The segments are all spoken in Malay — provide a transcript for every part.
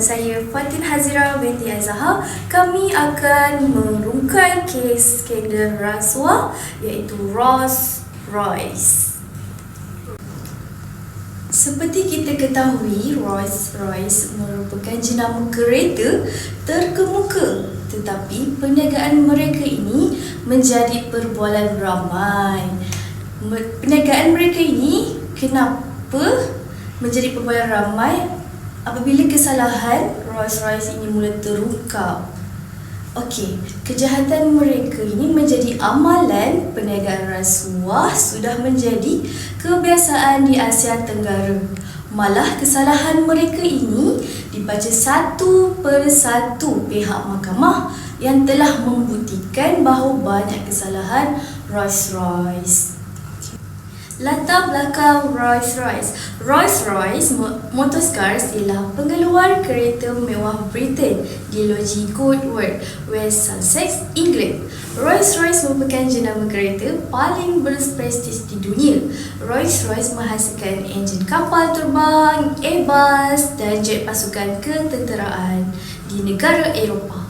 saya Fatin Hazira binti Azhar. Kami akan merungkai kes skandal rasuah iaitu Rolls-Royce. Seperti kita ketahui, Rolls-Royce merupakan jenama kereta terkemuka, tetapi perniagaan mereka ini menjadi perbualan ramai. Perniagaan mereka ini kenapa menjadi perbualan ramai? Apabila kesalahan Rolls-Royce ini mula terungkap. Okey, kejahatan mereka ini menjadi amalan perniagaan rasuah sudah menjadi kebiasaan di Asia Tenggara. Malah kesalahan mereka ini dibaca satu persatu pihak mahkamah yang telah membuktikan bahawa banyak kesalahan Rolls-Royce. Latar belakang Rolls-Royce. Rolls-Royce Motorcars ialah pengeluar kereta mewah Britain di loji Goodwood, West Sussex, England. Rolls-Royce merupakan jenama kereta paling berprestij di dunia. Rolls-Royce menghasilkan enjin kapal terbang, Airbus dan jet pasukan ketenteraan di negara Eropah.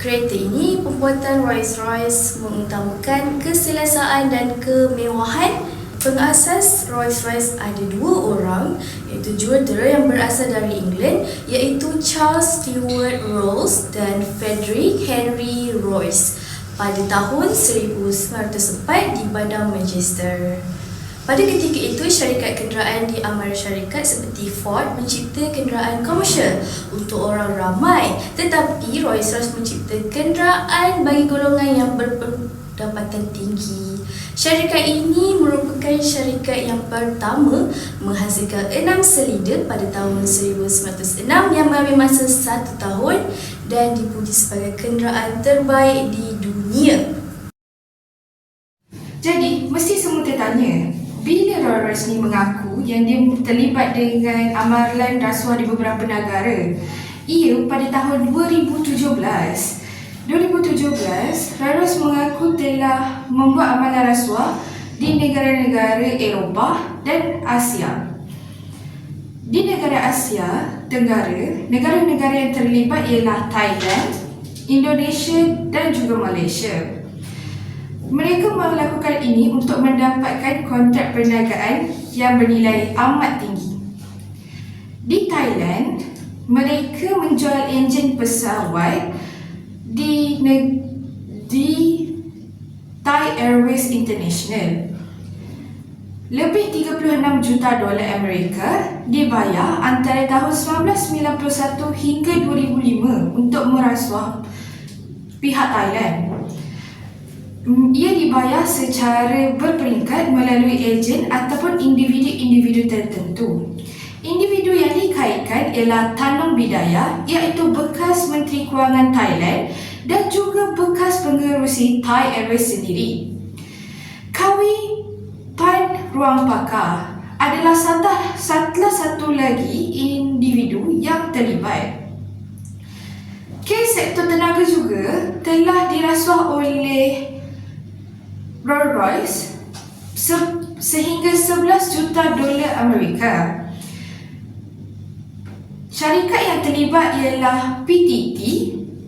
Kereta ini, pembuatan Rolls-Royce mengutamakan keselesaan dan kemewahan. Pengasas Rolls-Royce ada dua orang, iaitu jurutera yang berasal dari England, iaitu Charles Stewart Rolls dan Frederick Henry Royce pada tahun 1904 di bandar Manchester. Pada ketika itu, syarikat kenderaan di Amerika Syarikat seperti Ford mencipta kenderaan komersial untuk orang ramai, tetapi Rolls-Royce mencipta kenderaan bagi golongan yang berpendapatan tinggi. Syarikat ini merupakan syarikat yang pertama menghasilkan 6 silinder pada tahun 1906 yang mengambil masa 1 tahun dan dipuji sebagai kenderaan terbaik di dunia. Jadi, mesti semua tertanya, bila Rolls-Royce ni mengaku yang dia terlibat dengan amalan rasuah di beberapa negara? Ia pada tahun 2017, Rolls-Royce mengaku telah membuat amalan rasuah di negara-negara Eropah dan Asia. Di negara Asia Tenggara, negara-negara yang terlibat ialah Thailand, Indonesia dan juga Malaysia. Mereka melakukan ini untuk mendapatkan kontrak perniagaan yang bernilai amat tinggi. Di Thailand, mereka menjual enjin pesawat di Thai Airways International. Lebih 36 juta dolar Amerika dibayar antara tahun 1991 hingga 2005 untuk merasuah pihak Thailand. Ia dibayar secara berperingkat melalui ejen ataupun individu-individu tertentu. Individu yang dikaitkan ialah Tan Long Bidayah, iaitu bekas Menteri Kewangan Thailand dan juga bekas pengerusi Thai Airways sendiri. Kawi Pan Ruangpakar adalah salah satu lagi individu yang terlibat. Kes sektor tenaga juga telah dirasuah oleh Rolls-Royce sehingga 11 juta dolar Amerika. Syarikat yang terlibat ialah PTT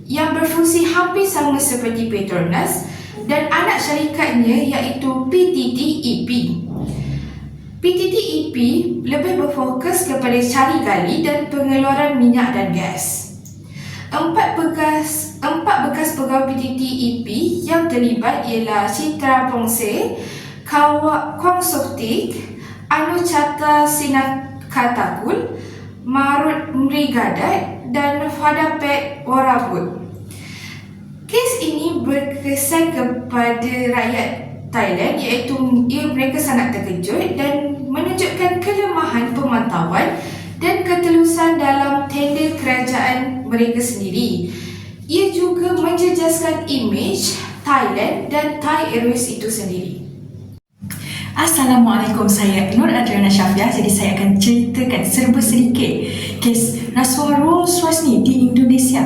yang berfungsi hampir sama seperti Petronas dan anak syarikatnya iaitu PTTEP. PTTEP lebih berfokus kepada cari gali dan pengeluaran minyak dan gas. Empat bekas pegawai PTTEP yang terlibat ialah Citra Pongse, Kwang Sok Tik, Anuchata Sinakatakul, Marut Mrigadat dan Fadapet Warabut. Kes ini berkesan kepada rakyat Thailand, iaitu mereka sangat terkejut dan menunjukkan kelemahan pemantauan dan ketelusan dalam tender kerajaan mereka sendiri. Ia juga menjejaskan imej Thailand dan Thai Airways itu sendiri. Assalamualaikum, saya Nur Adriana Syafiah. Jadi saya akan ceritakan serba sedikit Kes rasuah Rolls-Royce ni di Indonesia.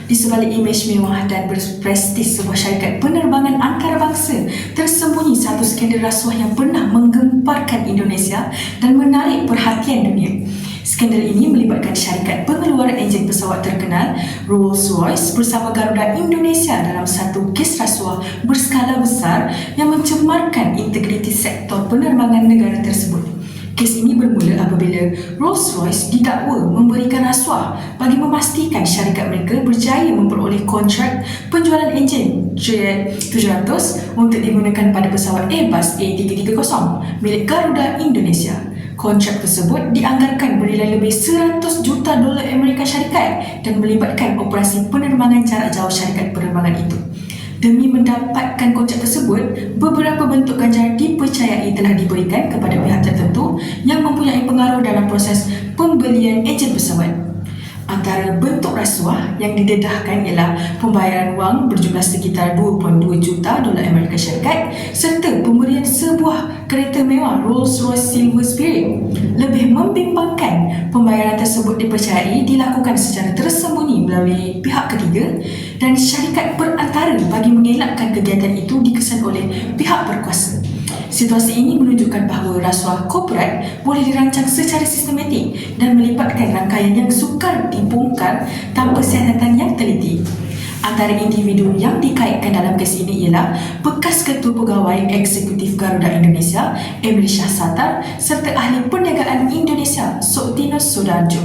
Di sebalik imej mewah dan berprestis sebuah syarikat penerbangan antarabangsa, tersembunyi satu skandal rasuah yang pernah menggemparkan Indonesia dan menarik perhatian dunia. Skandal ini melibatkan syarikat pengeluaran enjin pesawat terkenal Rolls-Royce bersama Garuda Indonesia dalam satu kes rasuah berskala besar yang mencemarkan integriti sektor penerbangan negara tersebut. Kes ini bermula apabila Rolls-Royce didakwa memberikan rasuah bagi memastikan syarikat mereka berjaya memperoleh kontrak penjualan enjin Jet 700 untuk digunakan pada pesawat Airbus A330 milik Garuda Indonesia. Kontrak tersebut dianggarkan bernilai lebih 100 juta dolar Amerika Syarikat dan melibatkan operasi penerbangan jarak jauh syarikat penerbangan itu. Demi mendapatkan kontrak tersebut, beberapa bentuk ganjaran dipercayai telah diberikan kepada pihak tertentu yang mempunyai pengaruh dalam proses pembelian enjin pesawat. Antara bentuk rasuah yang didedahkan ialah pembayaran wang berjumlah sekitar 2.2 juta dolar Amerika Syarikat serta pemberian sebuah kereta mewah Rolls-Royce Silver Spirit. Lebih membimbangkan, pembayaran tersebut dipercayai dilakukan secara tersembunyi melalui pihak ketiga dan syarikat perantara bagi mengelakkan kegiatan itu dikesan oleh pihak berkuasa. Situasi ini menunjukkan bahawa rasuah korporat boleh dirancang secara sistematik dan melibatkan rangkaian yang sukar dibongkar tanpa siasatan yang teliti. Antara individu yang dikaitkan dalam kes ini ialah bekas Ketua Pegawai Eksekutif Garuda Indonesia, Emil Shahsatar, serta Ahli Perniagaan Indonesia, Soktinus Sodarjo.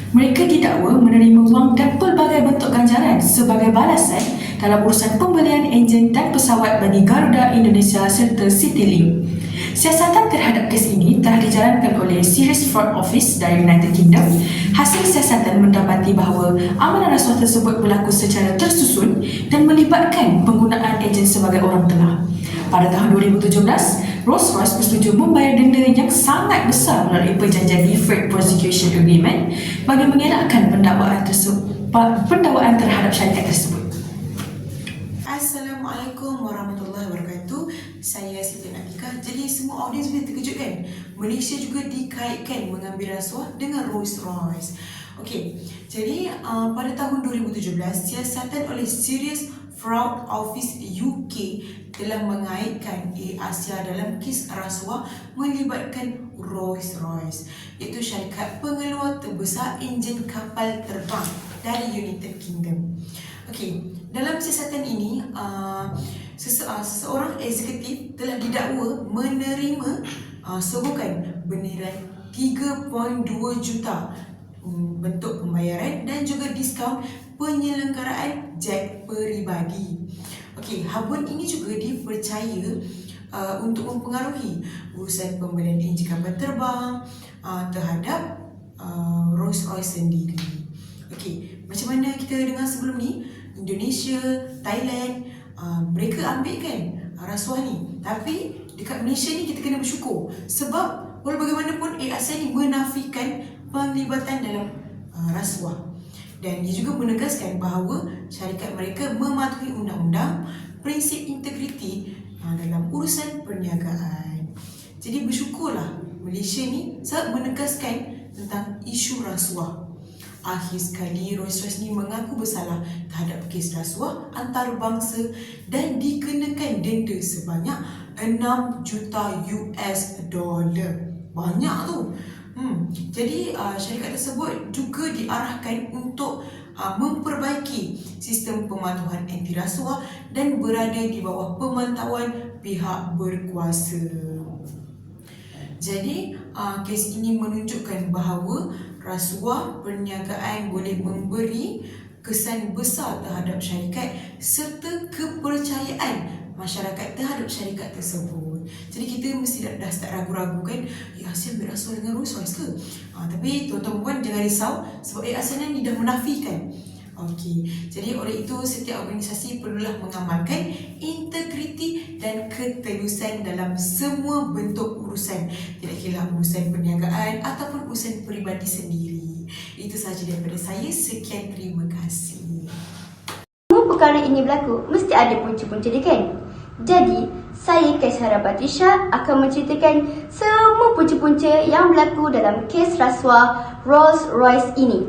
Mereka didakwa menerima wang dan pelbagai bentuk ganjaran sebagai balasan dalam urusan pembelian enjin dan pesawat bagi Garuda Indonesia serta Citylink. Siasatan terhadap kes ini telah dijalankan oleh Serious Fraud Office dari United Kingdom. Hasil siasatan mendapati bahawa amalan rasuah tersebut berlaku secara tersusun dan melibatkan penggunaan ejen sebagai orang tengah. Pada tahun 2017, Rolls-Royce bersetuju membayar denda yang sangat besar melalui perjanjian Deferred Prosecution Agreement bagi mengelakkan pendakwaan terhadap syarikat tersebut. Assalamualaikum warahmatullahi wabarakatuh. Saya Siti Nabika. Jadi semua audiens boleh terkejut kan? Malaysia juga dikaitkan mengambil rasuah dengan Rolls-Royce. Okey, jadi pada tahun 2017, siasatan oleh Serious Fraud Office UK telah mengaitkan Asia dalam kes rasuah melibatkan Rolls-Royce, iaitu syarikat pengeluar terbesar enjin kapal terbang dari United Kingdom. Okey, dalam siasatan ini seseorang eksekutif telah didakwa menerima sogokan bernilai 3.2 juta bentuk pembayaran dan juga diskaun penyelenggaraan jet peribadi. Okey, habun ini juga dipercaya untuk mempengaruhi urusan pembelian enjin kapal terbang terhadap Rolls-Royce sendiri. Okey, macam mana kita dengar sebelum ni, Indonesia, Thailand, mereka ambil kan rasuah ni. Tapi dekat Malaysia ni kita kena bersyukur sebab walau bagaimanapun ASEAN ni menafikan penglibatan dalam rasuah. Dan dia juga menegaskan bahawa syarikat mereka mematuhi undang-undang, prinsip integriti dalam urusan perniagaan. Jadi bersyukurlah Malaysia ni sangat menegaskan tentang isu rasuah. Akhir sekali Rolls-Royce ni mengaku bersalah terhadap kes rasuah antarabangsa dan dikenakan denda sebanyak 6 juta US dollar. Banyak tu. Jadi syarikat tersebut juga diarahkan untuk memperbaiki sistem pematuhan anti rasuah dan berada di bawah pemantauan pihak berkuasa. Jadi kes ini menunjukkan bahawa rasuah perniagaan boleh memberi kesan besar terhadap syarikat serta kepercayaan masyarakat terhadap syarikat tersebut. Jadi kita mesti dah start ragu-ragu kan, ASEAN ambil rasuah dengan Rolls-Royce ke? Tapi tuan-tuan puan jangan risau sebab ASEAN ni dah menafikan. Okey, jadi oleh itu setiap organisasi perlulah mengamalkan integriti dan ketelusan dalam semua bentuk urusan, tidak kira urusan perniagaan ataupun urusan peribadi sendiri. Itu sahaja daripada saya. Sekian, terima kasih. Semua perkara ini berlaku, mesti ada punca-punca dia kan? Jadi, saya Kaisara Patricia akan menceritakan semua punca-punca yang berlaku dalam kes rasuah Rolls-Royce ini.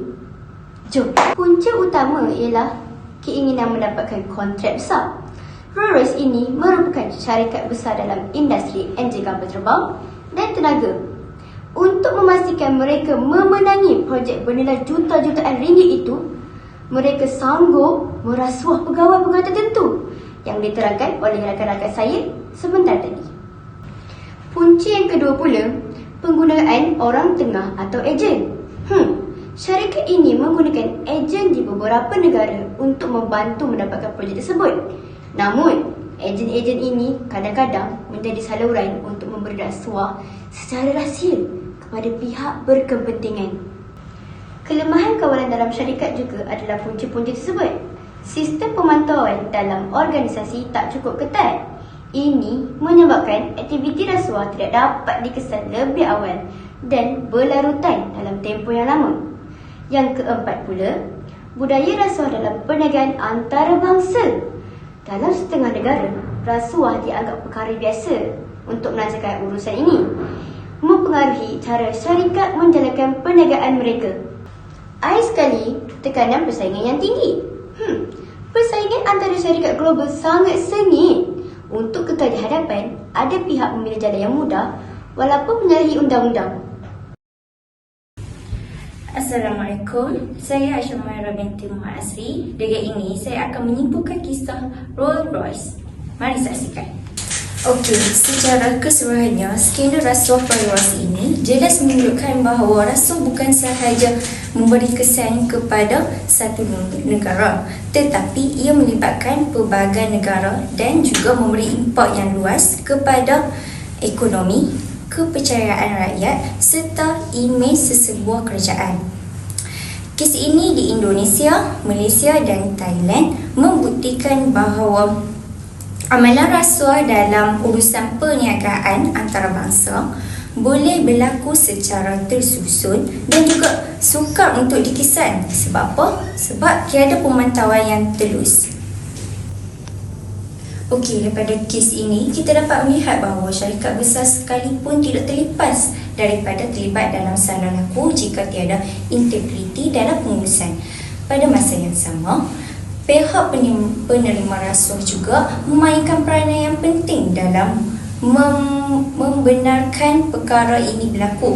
Jom, punca utama ialah keinginan mendapatkan kontrak besar. Rolls-Royce ini merupakan syarikat besar dalam industri enjin kapal terbang dan tenaga. Untuk memastikan mereka memenangi projek bernilai juta-jutaan ringgit itu, mereka sanggup merasuah pegawai-pegawai tertentu yang diterangkan oleh rakan-rakan saya sebentar tadi. Punca yang kedua pula, penggunaan orang tengah atau ejen. Syarikat ini menggunakan ejen di beberapa negara untuk membantu mendapatkan projek tersebut. Namun, ejen-ejen ini kadang-kadang menjadi saluran untuk memberi rasuah secara rahsia kepada pihak berkepentingan. Kelemahan kawalan dalam syarikat juga adalah punca-punca tersebut. Sistem pemantauan dalam organisasi tak cukup ketat. Ini menyebabkan aktiviti rasuah tidak dapat dikesan lebih awal dan berlarutan dalam tempoh yang lama. Yang keempat pula, budaya rasuah dalam perniagaan antarabangsa. Dalam setengah negara, rasuah dianggap perkara biasa untuk melancarkan urusan ini, mempengaruhi cara syarikat menjalankan perniagaan mereka. Ada sekali tekanan persaingan yang tinggi. Persaingan antara syarikat global sangat sengit. Untuk kekal di hadapan, ada pihak memilih jalan yang mudah walaupun menyalahi undang-undang. Assalamualaikum, saya Aisyah Maira binti Muhammad Asri. Dengan ini, saya akan menyimpulkan kisah Rolls-Royce. Mari saksikan. Okey, secara keseluruhannya, skandal rasuah Rolls-Royce ini jelas menunjukkan bahawa rasuah bukan sahaja memberi kesan kepada satu negara, tetapi ia melibatkan pelbagai negara dan juga memberi impak yang luas kepada ekonomi, kepercayaan rakyat serta imej sesebuah kerajaan. Kes ini di Indonesia, Malaysia dan Thailand membuktikan bahawa amalan rasuah dalam urusan perniagaan antarabangsa boleh berlaku secara tersusun dan juga sukar untuk dikesan. Sebab apa? Sebab tiada pemantauan yang telus. Okey, daripada kes ini, kita dapat melihat bahawa syarikat besar sekalipun tidak terlepas daripada terlibat dalam salah laku jika tiada integriti dalam pengurusan. Pada masa yang sama, pihak penerima rasuah juga memainkan peranan yang penting dalam membenarkan perkara ini berlaku.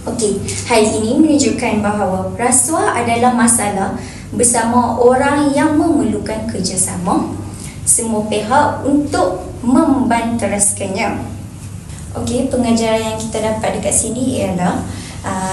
Okey, hal ini menunjukkan bahawa rasuah adalah masalah bersama orang yang memerlukan kerjasama semua pihak untuk membanteraskannya. Okey, pengajaran yang kita dapat dekat sini ialah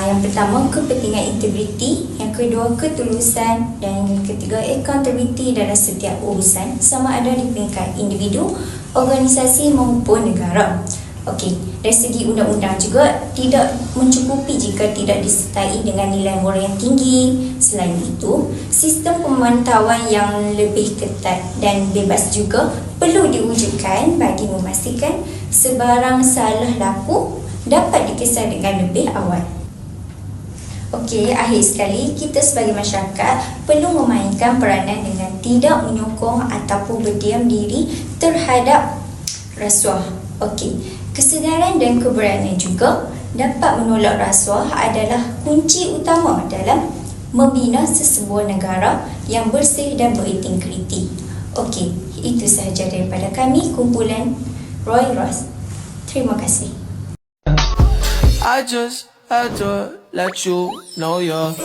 yang pertama, kepentingan integriti, yang kedua, ketulusan, dan yang ketiga, accountability dalam setiap urusan sama ada di peringkat individu, organisasi maupun negara. Okey, dari segi undang-undang juga tidak mencukupi jika tidak disertai dengan nilai moral yang tinggi. Selain itu, sistem pemantauan yang lebih ketat dan bebas juga perlu diwujudkan bagi memastikan sebarang salah laku dapat dikesan dengan lebih awal. Okey, akhir sekali, kita sebagai masyarakat perlu memainkan peranan dengan tidak menyokong ataupun berdiam diri terhadap rasuah. Okey, kesedaran dan keberanian juga dapat menolak rasuah adalah kunci utama dalam membina sesebuah negara yang bersih dan berintegriti. Okey, itu sahaja daripada kami, kumpulan Rolls-Royce. Terima kasih. I just had to let you know you're